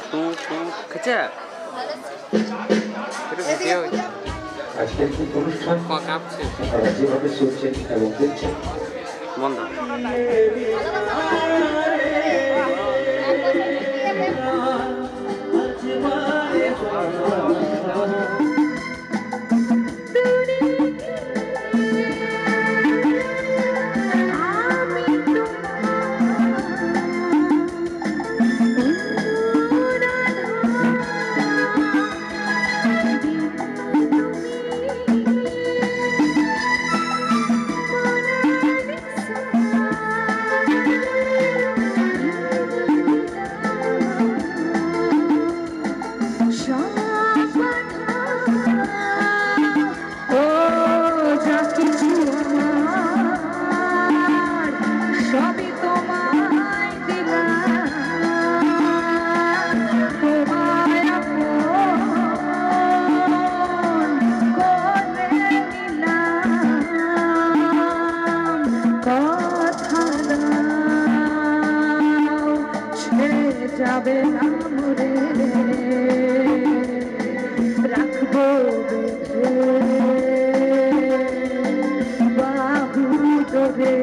Kecil. Itu video. আজকের কি অনুষ্ঠান কাঁপছে আপনারা যেভাবে চলছেন এবং দেখছেন বন্ধ যাবে না মরে রাখবো বাহু তোরে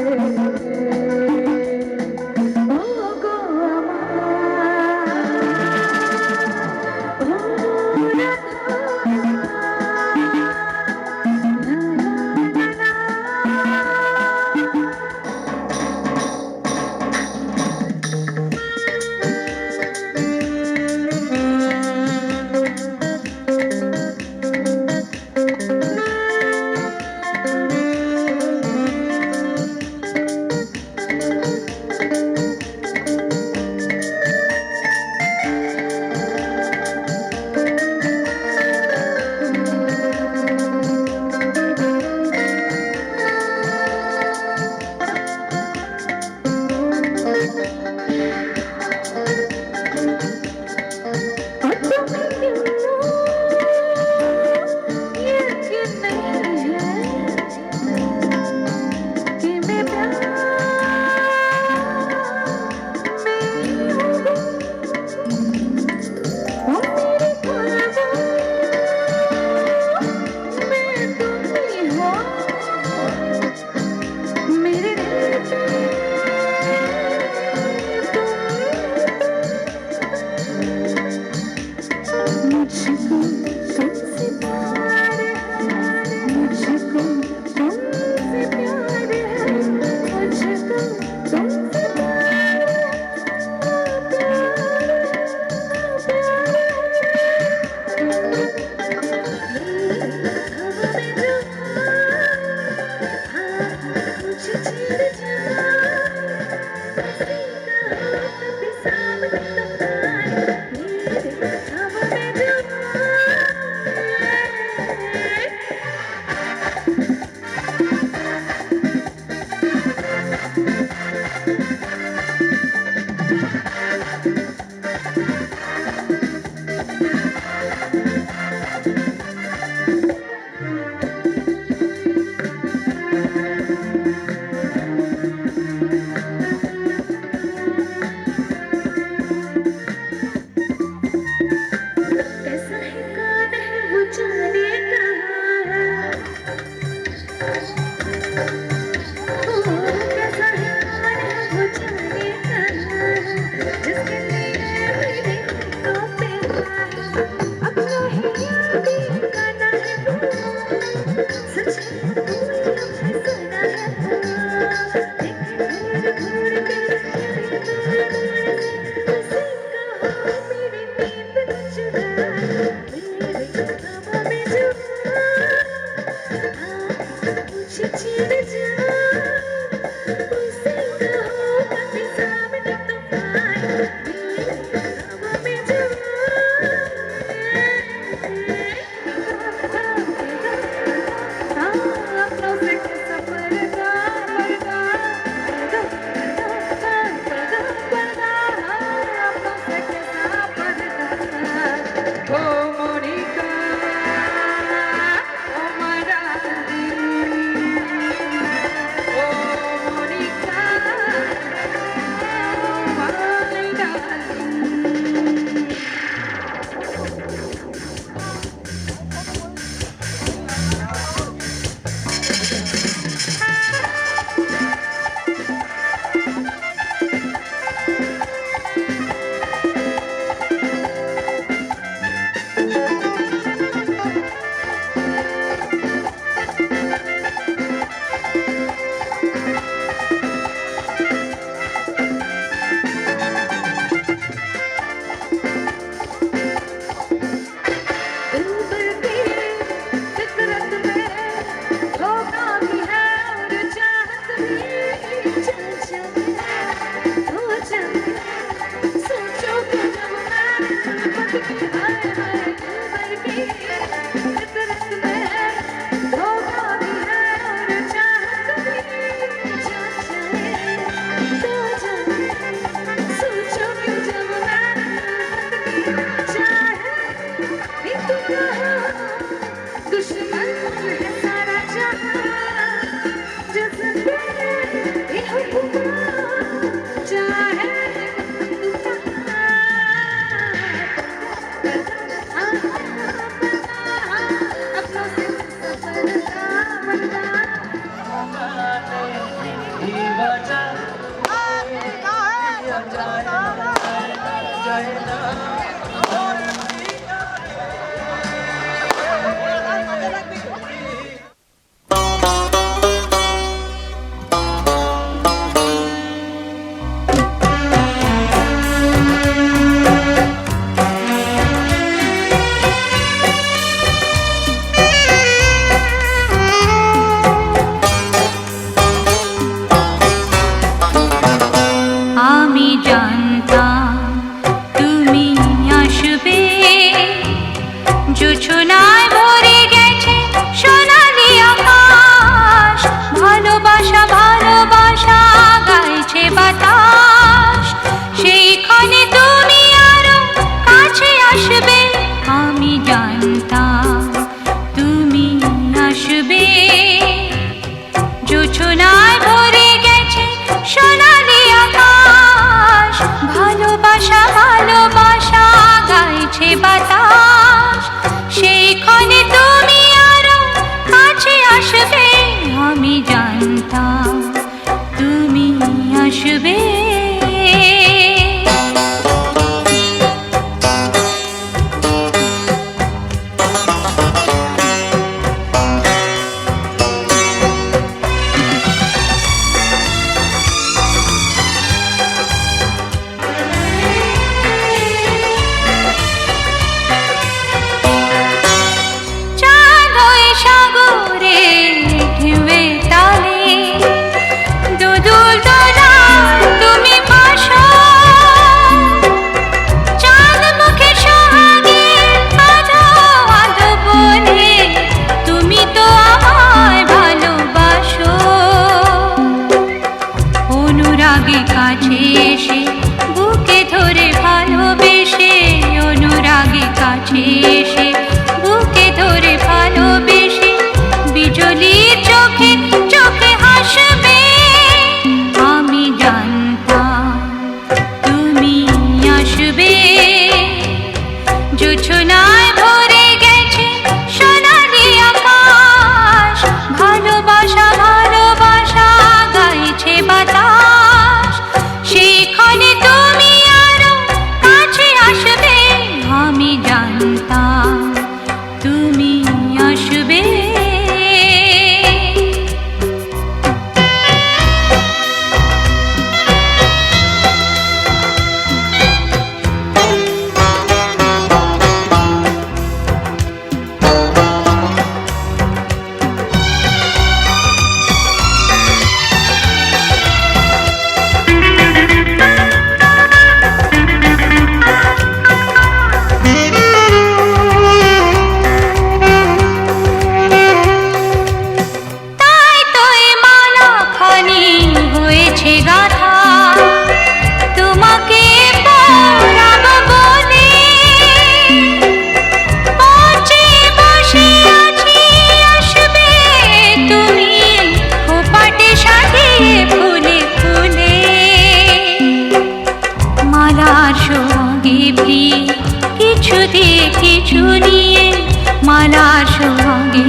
মালার সঙ্গে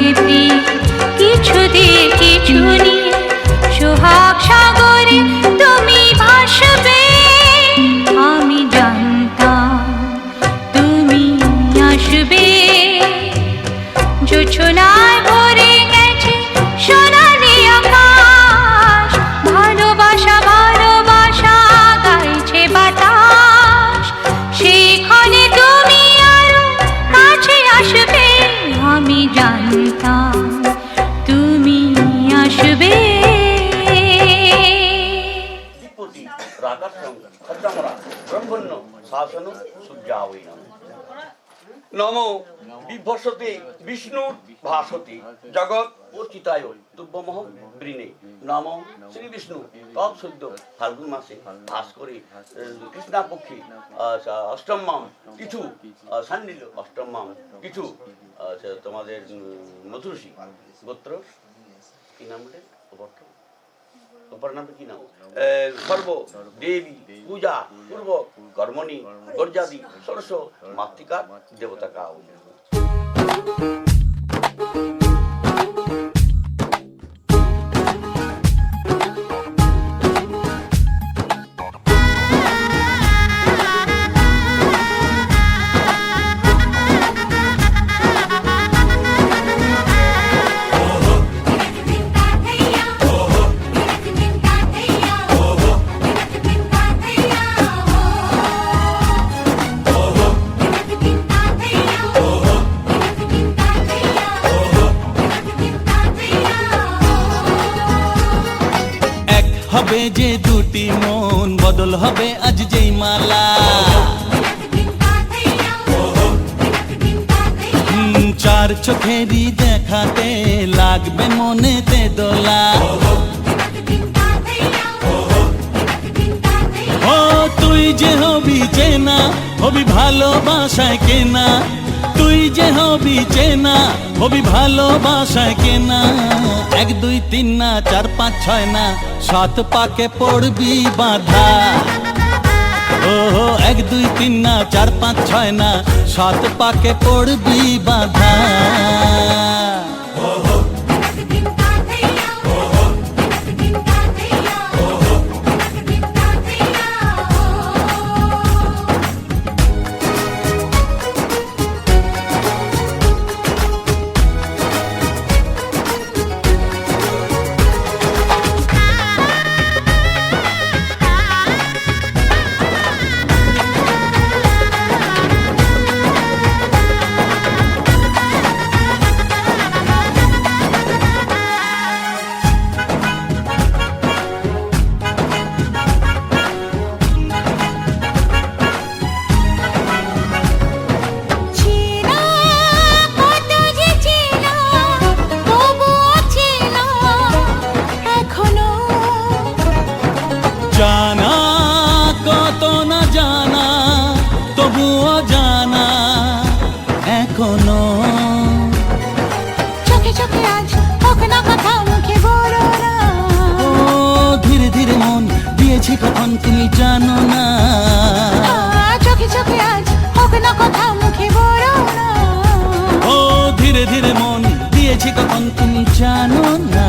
কিছু দিয়ে কিছু নিয়ে সোহাগ সাগরে বিভূতি রাগাশ্রম খদ্দামরা ব্রহ্মণ্য শাসন সূর্যাবৈ নম বিভ্রসতে বিষ্ণুর ভাসতে জগৎ অর্চিতায় তুব্যমহম বৃণে নম শ্রী বিষ্ণু তৎসদ্য ফাল্গুন মাসে ভাস করে কৃষ্ণাপক্ষী অষ্টমমাম কিছু সান্নিল অষ্টমমাম কিছু তোমাদের মধুরসী গোত্র কি নাম বলে অপর নামটা কি নাম সর্ব দেবী পূজা পূর্বক কর্মণি গর্জাদি ষোড়শ মাতৃকা দেবতা কা হবে যে দুটি মন বদল হবে আজ যেই মালা চার চোখেরই দেখাতে লাগবে মনেতে দোলা ও তুই যে হবি চেনা হবি ভালোবাসায় কেনা তুই যে হবি চেনা হবি ভালোবাসায় কেনা 1 2 3 না 4 5 6 না 7 পাকে পড়বি বাঁধা ও 1 2 3 না 4 5 6 না 7 পাকে পড়বি বাঁধা জানা কত না জানা তবুও জানা এখনো চোখে চোখে আজ হোক না কথা মুখে বলো না ও ধীরে ধীরে মন দিয়েছি কখন তুমি জানো না চোখে চোখে আজ হোক না কথা মুখে বলো না ও ধীরে ধীরে মন দিয়েছি কখন তুমি জানো না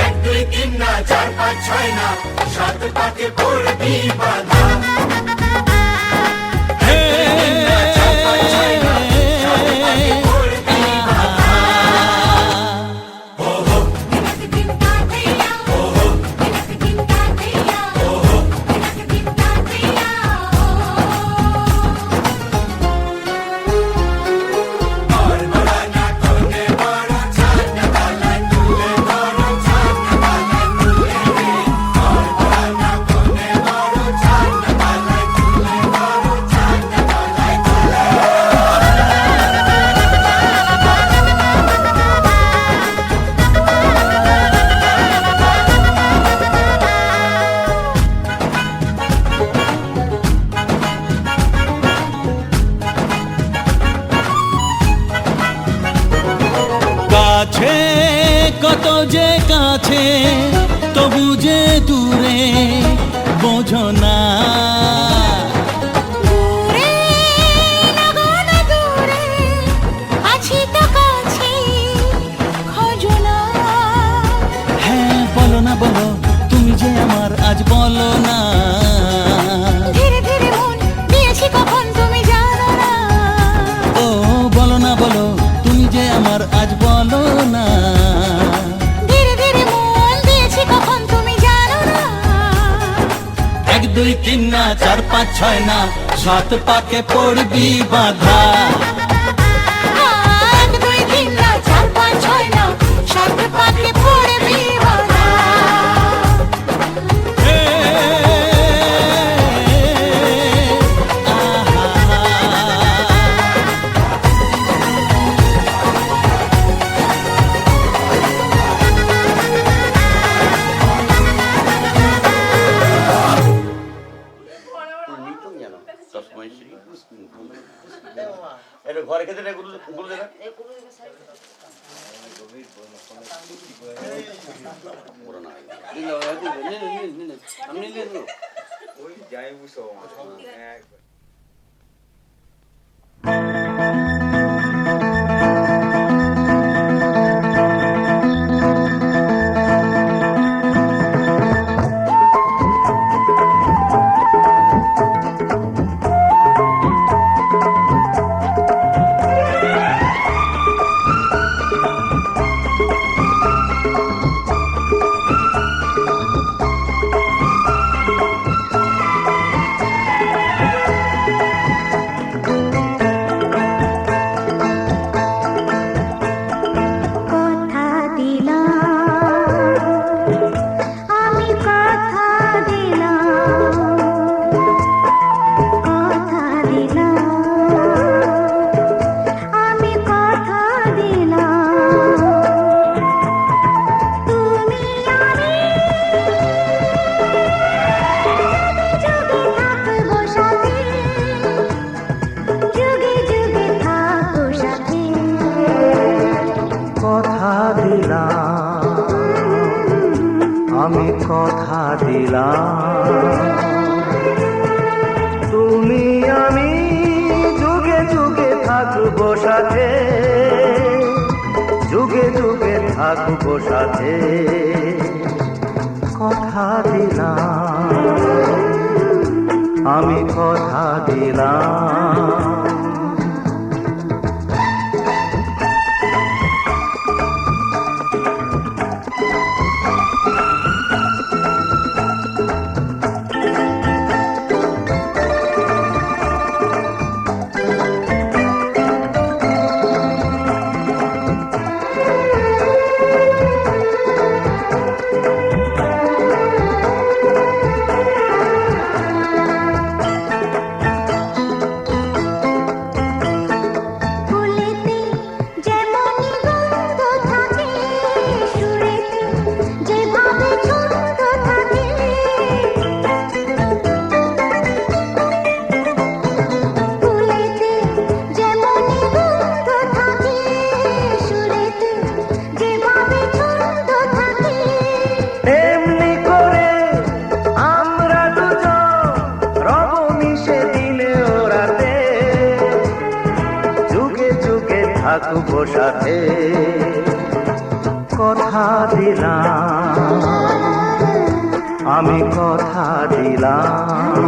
1 2 3 না 4 5 6 না 7 পাকে পড়বি বাঁধা কাছে কত যে কাছে তবু যে দূরে বোঝো না দূরে লাগো না দূরে আছি তো কাছে খোঁজো না হ্যাঁ বলো না বলো তুমি যে আমার আজ বলো না ধীরে ধীরে মন দিয়েছি কখন তুমি জানো না ও বলো না বলো তুমি যে আমার আজ বলো না ধীরে ধীরে মন দিয়েছি কখন তুমি জানো না 1 2 3 না 4 5 6 না 7 পাকে পড়বি বাঁধা 1 2 3 না 4 5 6 না 7 পাকে পড়বি বাঁধা হে এটা ঘরে খেতে নেই গুরু গুরু দেবে ওই যাই বুঝো কথা দিলাম আমি কথা দিলাম আমি কথা দিলাম তুমি আমি যুগে যুগে থাকবো সাথে কথা দিলাম আমি কথা দিলাম তুমি আমি যুগে যুগে থাকবো সাথে যুগে যুগে থাকবো সাথে কথা দিলাম আমি কথা দিলাম ফুলেতে যেমন গন্ধ থাকে সুরেতে যেভাবে ছন্দ থাকে ফুলেতে যেমন গন্ধ থাকে সুরেতে যেভাবে ছন্দ থাকে এমনি করে আমরা দুজন রব মিশে দিলে ওরাতে যুগে যুগে থাকবো সাথে কথা দিলাম আমি কথা দিলাম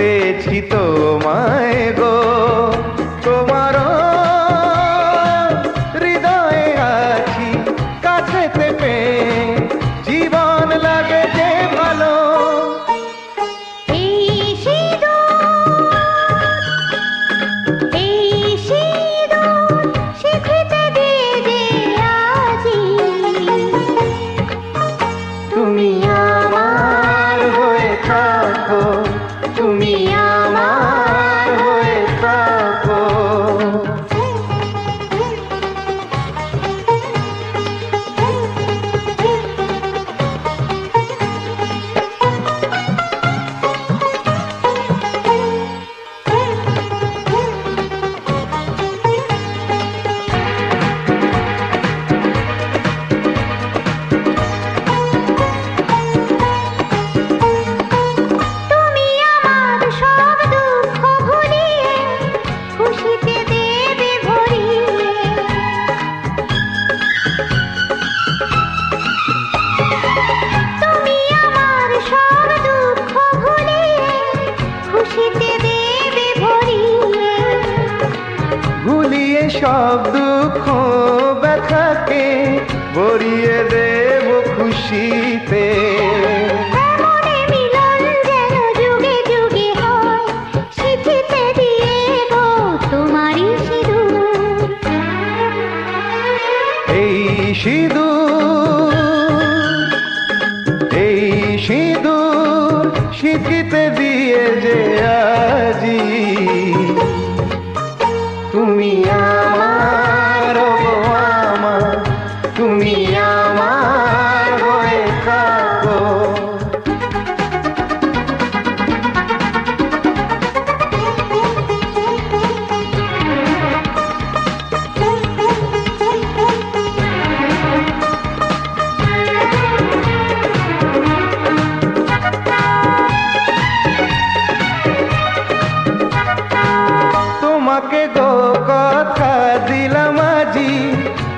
পেয়েছি তোমায় গো, তোমারও হৃদয়ে আছি কাছেতে পেয়ে, জীবন লাগে যে ভালো। এই সিঁদুর শিখিতে দিয়ে যে আজি তুমি আমার হয়ে থাকো, তুমি আমার হয়ে থাকো। তুমি আমার সব দুঃখ ভুলিয়ে খুশিতে দেবে ভরিয়ে। তুমি আমার সব দুঃখ ভুলিয়ে খুশিতে দেবে ভরিয়ে। ভুলিয়ে সব দুঃখ ব্যথাকে ভরিয়ে দেব খুশিতে। এমনে মিলন যেন যুগে যুগে হয়, শিখিতে দিয়ে গো তোমারই সিঁদুর। এই সিঁদুর শিখিতে দিয়ে যে আজি তুমি আমার গো আমার, তুমি আমার হয়ে থাকো। তোমাকে গো কথা দিলাম আজি,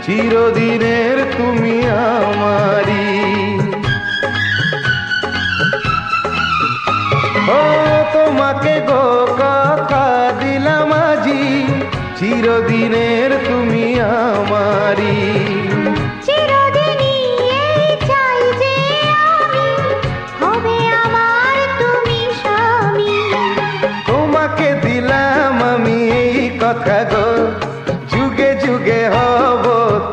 চিরদিনের তুমি আমারি। ও তোমাকে গো কথা দিলাম আজি, চিরদিনের তুমি আমারি। চিরদিনই এই চাই যে আমি, হবে আমার তুমি স্বামী। তোমাকে দিলাম আমি এই কথা গো, যুগে যুগে হব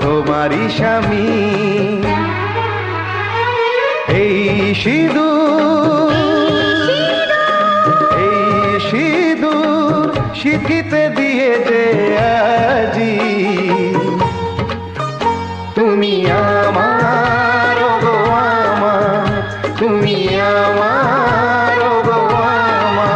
তোমারই স্বামী। এই সিঁদুর শিখিতে দিয়ে যে আজি তুমি আমার গো আমার, তুমি আমার গো আমার।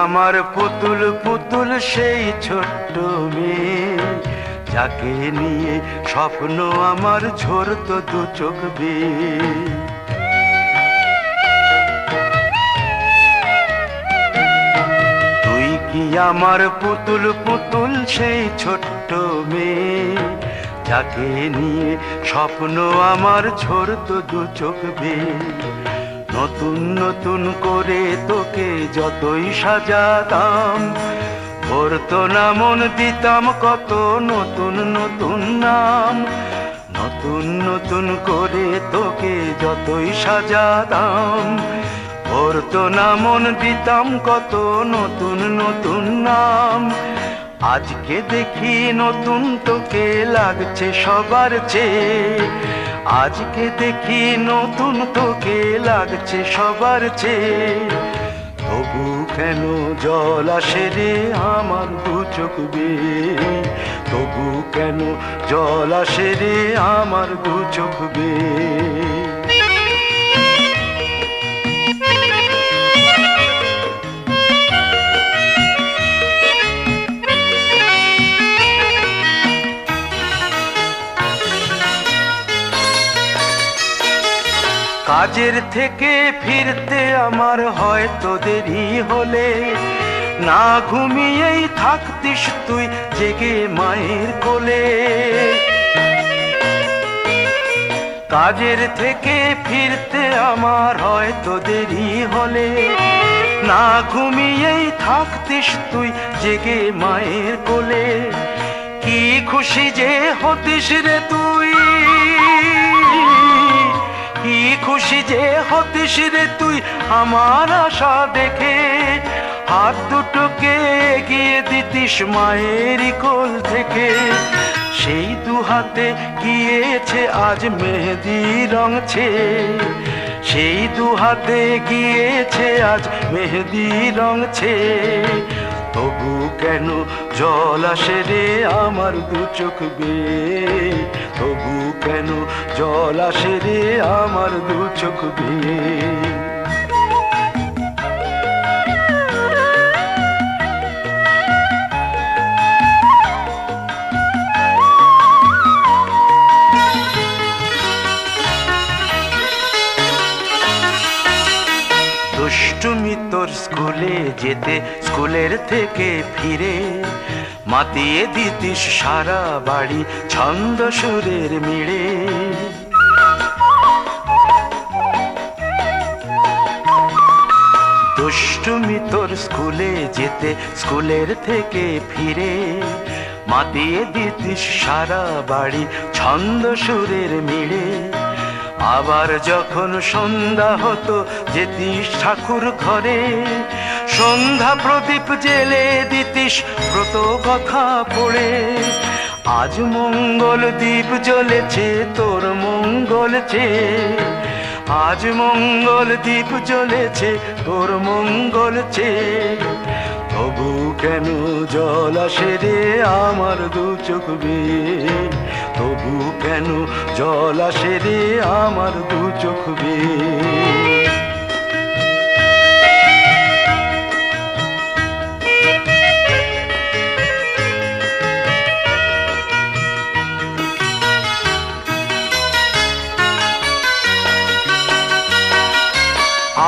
আমার পুতুল পুতুল সেই ছোট্ট মেয়ে, যাকে নিয়ে স্বপ্ন আমার ঝরতো দু চোখ বেয়ে। তুই কি আমার পুতুল পুতুল সেই ছোট্ট মেয়ে, যাকে নিয়ে স্বপ্ন আমার ঝরতো দু চোখ বেয়ে। নতুন নতুন করে তোকে যতই সাজাতাম, ভরতো না মন দিতাম কত নতুন নতুন নাম। নতুন নতুন করে তোকে যতই সাজাতাম, ভরতো না মন দিতাম কত নতুন নতুন নাম। আজকে দেখি নতুন তোকে লাগছে সবার চেয়ে, আজকে দেখি নতুন তোকে লাগছে সবার চেয়ে। তবু কেন জল আসে রে আমার দু চোখ বেয়ে, তবু কেন জল আসে রে আমার দু চোখ বেয়ে। কাজের থেকে ফিরতে আমার হয়তো দেরি হলে, না ঘুমিয়েই থাকতিস তুই জেগে মায়ের কোলে। কাজের থেকে ফিরতে আমার হয়তো দেরি হলে, না ঘুমিয়েই থাকতিস তুই জেগে মায়ের কোলে। কি খুশি যে হতিস রে তুই, কি খুশি যে হতিস রে তুই আমার আশা দেখে। হাত দুটোকে এগিয়ে দিতিস মায়ের কোল থেকে, সেই দু হাতে গিয়েছে আজ মেহেদি রঙছে, সেই দু হাতে গিয়েছে আজ মেহেদি রঙছে। তবু কেন জল আসে রে আমার দু চোখ বেয়ে, তবু কেন জল আসে রে আমার দু চোখ বেয়ে। দুষ্টুমি তোর স্কুলে যেতে স্কুলের থেকে ফিরে, মাতিয়ে দিতিস সারা বাড়ি ছন্দ সুরের মিড়ে। দুষ্টুমি তোর স্কুলে যেতে স্কুলের থেকে ফিরে, মাতিয়ে দিতিস সারা বাড়ি ছন্দ সুরের মিড়ে। আবার যখন সন্ধ্যা হতো যেতিস ঠাকুর ঘরে, সন্ধ্যা প্রদীপ জেলে দিতিস ব্রত কথা পড়ে। আজ মঙ্গল দ্বীপ জ্বলেছে তোর মঙ্গল চেয়ে, আজ মঙ্গল দ্বীপ জ্বলেছে তোর মঙ্গল চেয়ে। তবু কেন জল আসে রে আমার দু চোখ বেয়ে, তবু কেন জল আসে রে আমার দু চোখ বেয়ে।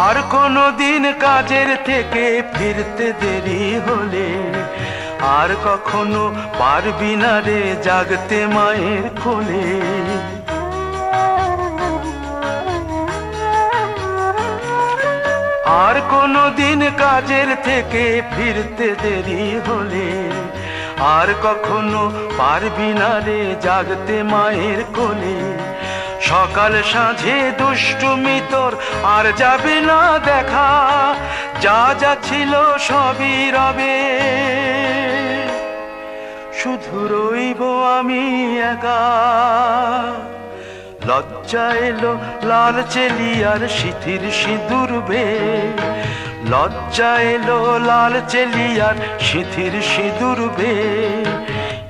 আর কোনো দিন কাজের থেকে ফিরতে দেরি হলে, আর কখনো পারবি না রে জাগতে মায়ের কোলে। আর কোনো দিন কাজের থেকে ফিরতে দেরি হলে, আর কখনো পারবি না রে জাগতে মায়ের কোলে। সকাল সাঁঝে দুষ্টুমি তোর আর যাবে না দেখা, যা যা ছিল সবই রবে, শুধু রইব আমি একা। লজ্জা এলো লাল চেলিয়ার সিথির সিঁদুর বে, লজ্জা এলো লাল চেলিয়ার সিথির সিঁদুর বে।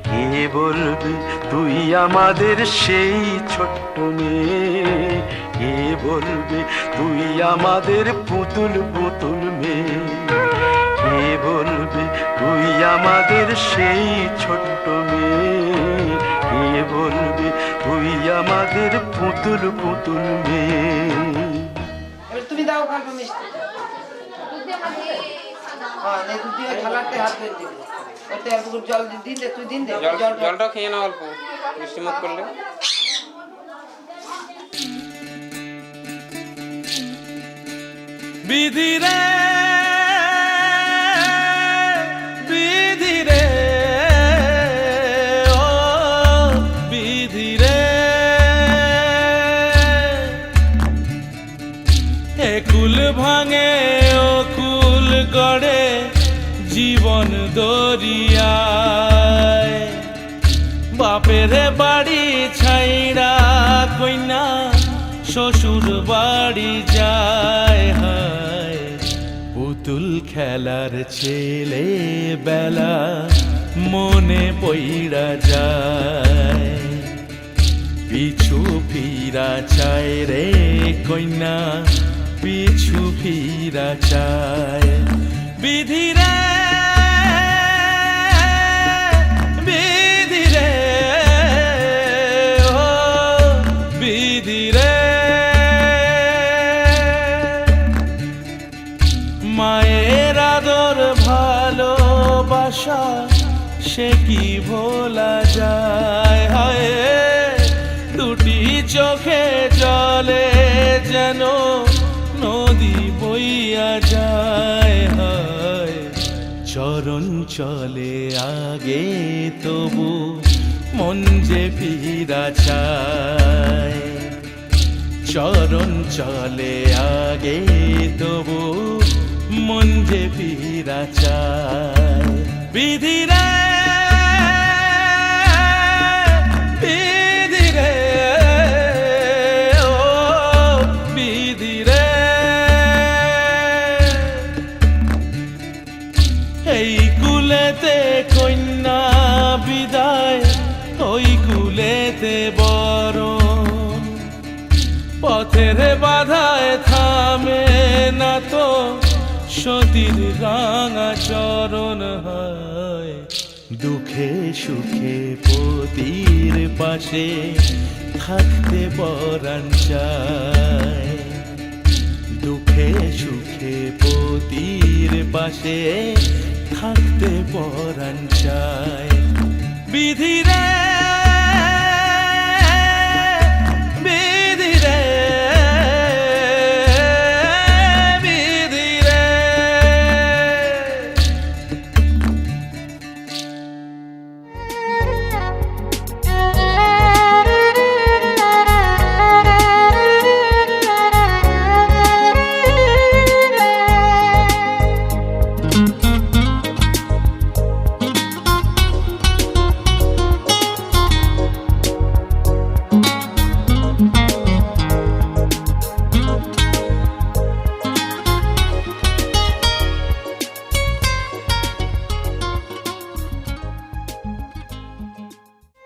কে বলবি তুই আমাদের সেই ছোট্ট মেয়ে, কে বলবে তুই আমাদের পুতুল পুতুল মেয়ে, কে বলবে তুই আমাদের সেই ছোট্ট মেয়ে, কে বলবে তুই আমাদের পুতুল পুতুল মেয়ে। তুমি দাও খাবে মিষ্টি, হ্যাঁ দুধ দিয়ে থালাতে হাত ধরে দিবি, ওতে অল্প জল দিন দে, তুই দিন দে জলটা খেয়ে না অল্প মিষ্টি মুখ করলে। বিধি রে বিধি রে ও বিধি রে, এ কুল ভাঙে ও কুল গড়ে জীবন দরিয়ায়। বাপের বাড়ি ছাইড়া কইনা শ্বশুর বাড়ি যায়, হায় পুতুল খেলার ছেলে বেলা মনে পইড়া যায়, পিছু ফিরা চায় রে কন্যা, পিছু ফিরা চায়। বিধিরে বিধিরে ও বিধিরে, মায়ের আদর ভালোবাসা সে কি ভোলা যায়। হায় দুটি চোখে জলে যেন নদী বইয়া যায়। হায় চরণ চলে আগে তবু মন যে ফিরা চায়, চরণ চলে আগে তবু মন যে ফিরা চায়। বিধিরে বিধিরে ও বিধিরে, এই কুলেতে কন্যা বিদায়, ওই কুলেতে বরণ, পথের বাধায় থামে না তো সতীর রাঙা চরণ। হয় দুঃখে সুখে পতির পাশে থাকতে পরাণ চায়, দুঃখে সুখে পতির পাশে থাকতে পরাণ চায়। বিধিরে